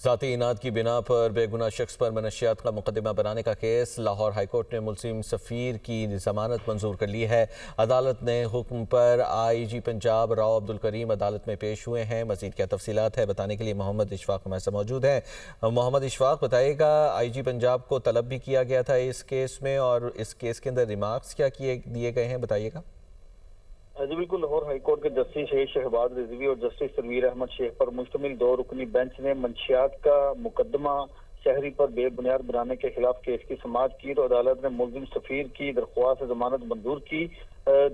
ذاتی اناد کی بنا پر بے گناہ شخص پر منشیات کا مقدمہ بنانے کا کیس لاہور ہائی کورٹ نے ملزم سفیر کی ضمانت منظور کر لی ہے۔ عدالت نے حکم پر آئی جی پنجاب راؤ عبدل کریم عدالت میں پیش ہوئے ہیں۔ مزید کیا تفصیلات ہے بتانے کے لیے محمد اشفاق ہمارے ساتھ موجود ہیں۔ محمد اشفاق، بتائیے گا آئی جی پنجاب کو طلب بھی کیا گیا تھا اس کیس میں، اور اس کیس کے اندر ریمارکس کیا دیے گئے ہیں، بتائیے گا۔ جی بالکل، لاہور ہائی کورٹ کے جسٹس شہید شہباز رضوی اور جسٹس سرویر احمد شیخ پر مشتمل 2 رکنی بینچ نے منشیات کا مقدمہ شہری پر بے بنیاد بنانے کے خلاف کیس کی سماعت کی تو عدالت نے ملزم سفیر کی درخواست ضمانت منظور کی۔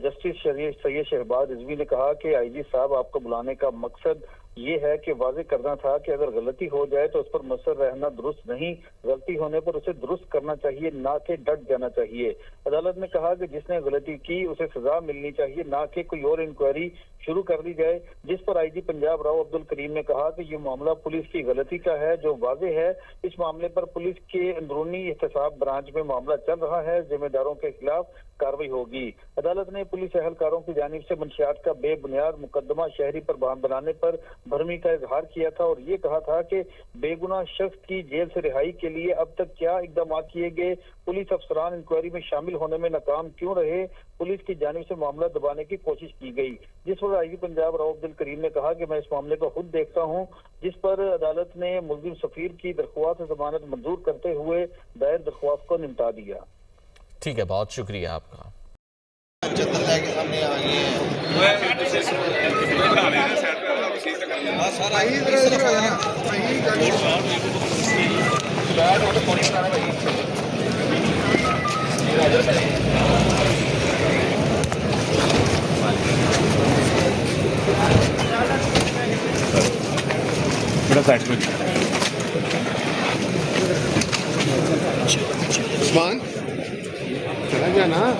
جسٹس سید شہباز رضوی نے کہا کہ آئی جی صاحب، آپ کو بلانے کا مقصد یہ ہے کہ واضح کرنا تھا کہ اگر غلطی ہو جائے تو اس پر مصر رہنا درست نہیں، غلطی ہونے پر اسے درست کرنا چاہیے، نہ کہ ڈٹ جانا چاہیے۔ عدالت نے کہا کہ جس نے غلطی کی اسے سزا ملنی چاہیے، نہ کہ کوئی اور انکوائری شروع کر دی جائے، جس پر آئی جی پنجاب راؤ عبدل کریم نے کہا کہ یہ معاملہ پولیس کی غلطی کا ہے جو واضح ہے۔ اس معاملے پر پولیس کے اندرونی احتساب برانچ میں معاملہ چل رہا ہے، ذمہ داروں کے خلاف کارروائی ہوگی۔ عدالت نے پولیس اہلکاروں کی جانب سے منشیات کا بے بنیاد مقدمہ شہری پر بنانے پر بھرمی کا اظہار کیا تھا اور یہ کہا تھا کہ بے گناہ شخص کی جیل سے رہائی کے لیے اب تک کیا اقدامات کیے گئے، پولیس افسران انکوائری میں شامل ہونے میں ناکام کیوں رہے، پولیس کی جانب سے معاملہ دبانے کی کوشش کی گئی، جس پر آئی جی پنجاب راؤ عبدل کریم نے کہا کہ میں اس معاملے کو خود دیکھتا ہوں، جس پر عدالت نے ملزم سفیر کی درخواست ضمانت منظور کرتے ہوئے دائر درخواست کو نمٹا دیا۔ ٹھیک ہے، بہت شکریہ آپ کا۔ چتر لے کے سامنے آ گئے ہیں۔ عثمان چلا گیا نا۔